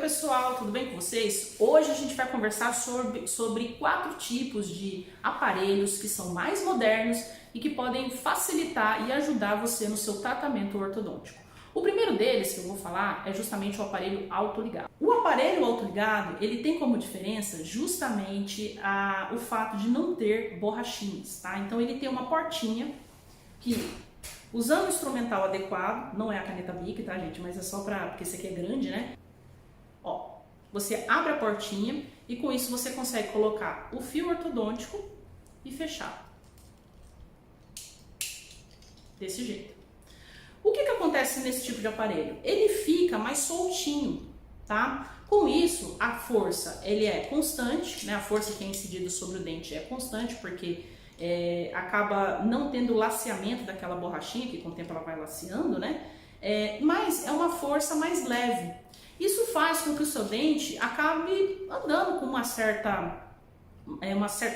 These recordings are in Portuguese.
pessoal, tudo bem com vocês? Hoje a gente vai conversar sobre 4 tipos de aparelhos que são mais modernos e que podem facilitar e ajudar você no seu tratamento ortodôntico. O primeiro deles que eu vou falar é justamente o aparelho autoligado. O aparelho autoligado, ele tem como diferença justamente o fato de não ter borrachinhas, tá? Então ele tem uma portinha que, usando o instrumental adequado, não é a caneta Bic, tá, gente? Mas é só porque esse aqui é grande, né? Ó, você abre a portinha e com isso você consegue colocar o fio ortodôntico e fechar. Desse jeito. O que acontece nesse tipo de aparelho? Ele fica mais soltinho, tá? Com isso, a força ele é constante, né? A força que é incidida sobre o dente é constante porque acaba não tendo laceamento daquela borrachinha, que com o tempo ela vai laceando, né? Mas é uma força mais leve. Isso faz com que o seu dente acabe andando com uma certa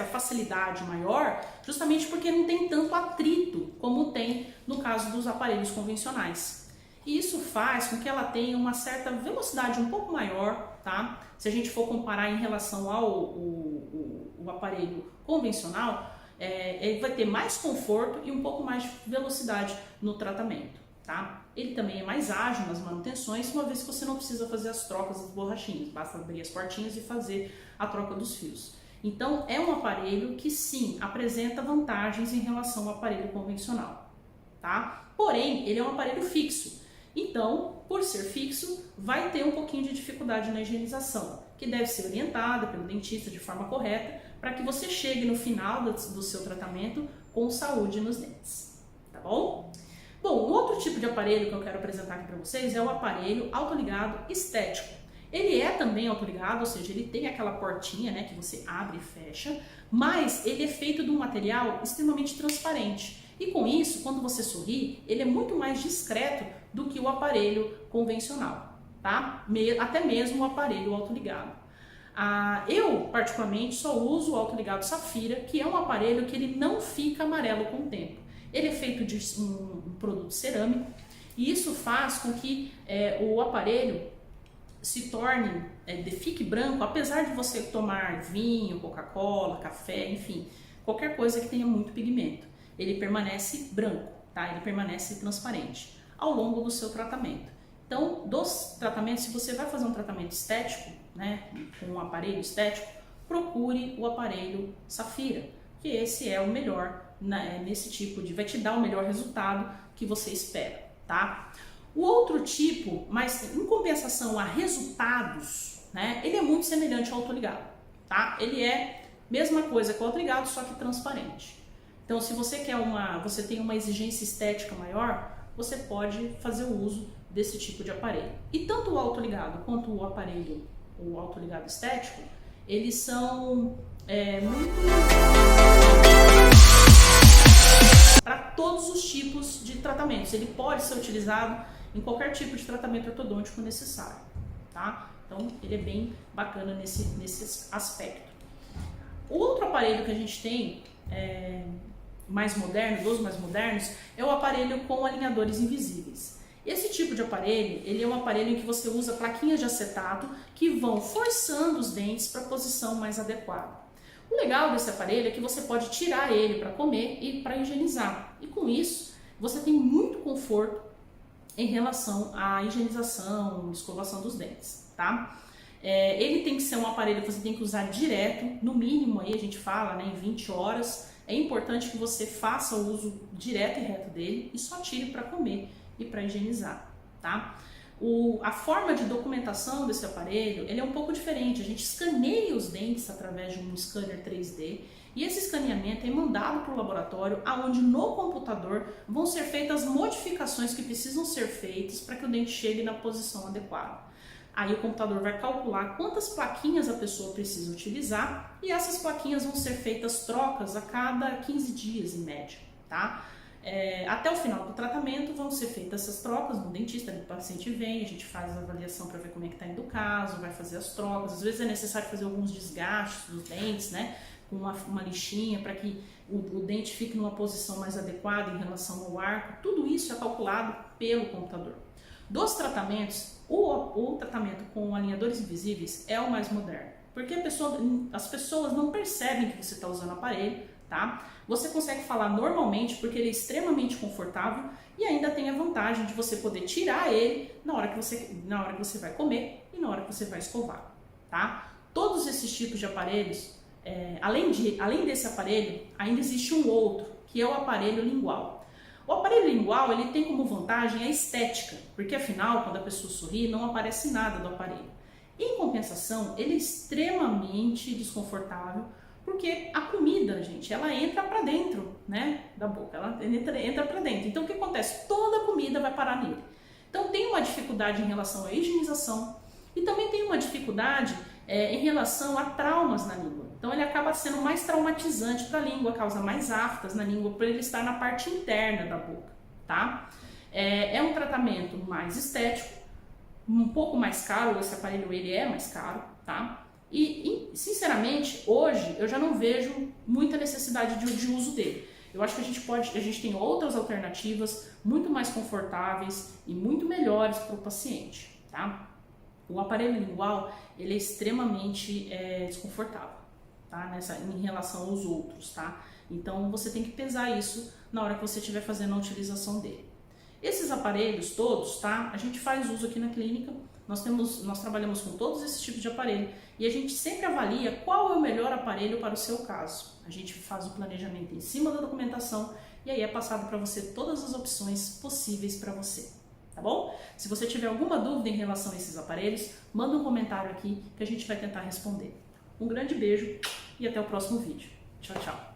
facilidade maior, justamente porque não tem tanto atrito como tem no caso dos aparelhos convencionais. E isso faz com que ela tenha uma certa velocidade um pouco maior, tá? Se a gente for comparar em relação ao aparelho convencional, ele vai ter mais conforto e um pouco mais de velocidade no tratamento, tá? Ele também é mais ágil nas manutenções, uma vez que você não precisa fazer as trocas das borrachinhas, basta abrir as portinhas e fazer a troca dos fios. Então é um aparelho que sim, apresenta vantagens em relação ao aparelho convencional, tá? Porém, ele é um aparelho fixo, então, por ser fixo, vai ter um pouquinho de dificuldade na higienização, que deve ser orientada pelo dentista de forma correta, para que você chegue no final do seu tratamento com saúde nos dentes, tá bom? Bom, um outro tipo de aparelho que eu quero apresentar aqui para vocês é o aparelho autoligado estético. Ele é também autoligado, ou seja, ele tem aquela portinha, né, que você abre e fecha, mas ele é feito de um material extremamente transparente. E com isso, quando você sorri, ele é muito mais discreto do que o aparelho convencional, tá? Até mesmo o aparelho autoligado. Eu, particularmente, só uso o autoligado Safira, que é um aparelho que ele não fica amarelo com o tempo. Ele é feito de um produto cerâmico e isso faz com que o aparelho se torne, fique branco, apesar de você tomar vinho, Coca-Cola, café, enfim, qualquer coisa que tenha muito pigmento. Ele permanece branco, tá? Ele permanece transparente ao longo do seu tratamento. Então, dos tratamentos, se você vai fazer um tratamento estético, né, com um aparelho estético, procure o aparelho Safira, que esse é o melhor nesse tipo vai te dar o melhor resultado que você espera, tá? O outro tipo, mas em compensação a resultados, né, ele é muito semelhante ao autoligado, tá? Ele é mesma coisa que o autoligado, só que transparente. Então, se você você tem uma exigência estética maior, você pode fazer o uso desse tipo de aparelho. E tanto o autoligado quanto o autoligado estético, eles são para todos os tipos de tratamentos. Ele pode ser utilizado em qualquer tipo de tratamento ortodôntico necessário, tá? Então, ele é bem bacana nesse aspecto. O outro aparelho que a gente tem, mais moderno, dos mais modernos, é o aparelho com alinhadores invisíveis. Esse tipo de aparelho, ele é um aparelho em que você usa plaquinhas de acetato que vão forçando os dentes para a posição mais adequada. O legal desse aparelho é que você pode tirar ele para comer e para higienizar. E com isso, você tem muito conforto em relação à higienização, escovação dos dentes, tá? Ele tem que ser um aparelho que você tem que usar direto, no mínimo aí a gente fala, né, em 20 horas. É importante que você faça o uso direto e reto dele e só tire para comer e para higienizar, tá? A forma de documentação desse aparelho, ele é um pouco diferente. A gente escaneia os dentes através de um scanner 3D e esse escaneamento é mandado para o laboratório, onde no computador vão ser feitas as modificações que precisam ser feitas para que o dente chegue na posição adequada. Aí o computador vai calcular quantas plaquinhas a pessoa precisa utilizar e essas plaquinhas vão ser feitas trocas a cada 15 dias, em média, tá? Até o final do tratamento vão ser feitas essas trocas no dentista, o paciente vem, a gente faz a avaliação para ver como é que está indo o caso, vai fazer as trocas, às vezes é necessário fazer alguns desgastes dos dentes, né, com uma lixinha para que o dente fique numa posição mais adequada em relação ao arco, tudo isso é calculado pelo computador. Dos tratamentos, o o tratamento com alinhadores invisíveis é o mais moderno, porque as pessoas não percebem que você está usando o aparelho, tá? Você consegue falar normalmente porque ele é extremamente confortável e ainda tem a vantagem de você poder tirar ele na hora que você vai comer e na hora que você vai escovar, tá? Todos esses tipos de aparelhos, além desse aparelho, ainda existe um outro, que é o aparelho lingual. O aparelho lingual, ele tem como vantagem a estética, porque afinal, quando a pessoa sorri, não aparece nada do aparelho. Em compensação, ele é extremamente desconfortável, porque a comida, gente, ela entra para dentro, né, da boca, ela entra para dentro. Então, o que acontece? Toda a comida vai parar nele. Então, tem uma dificuldade em relação à higienização e também tem uma dificuldade em relação a traumas na língua. Então, ele acaba sendo mais traumatizante para a língua, causa mais aftas na língua, por ele estar na parte interna da boca, tá? É um tratamento mais estético, um pouco mais caro, esse aparelho ele é mais caro, tá? E sinceramente, hoje eu já não vejo muita necessidade de uso dele. Eu acho que a gente tem outras alternativas muito mais confortáveis e muito melhores para o paciente, tá? O aparelho lingual, ele é extremamente desconfortável, tá? Em relação aos outros, tá? Então você tem que pesar isso na hora que você estiver fazendo a utilização dele. Esses aparelhos todos, tá? A gente faz uso aqui na clínica, nós trabalhamos com todos esses tipos de aparelho e a gente sempre avalia qual é o melhor aparelho para o seu caso. A gente faz o planejamento em cima da documentação e aí é passado para você todas as opções possíveis para você, tá bom? Se você tiver alguma dúvida em relação a esses aparelhos, manda um comentário aqui que a gente vai tentar responder. Um grande beijo e até o próximo vídeo. Tchau, tchau!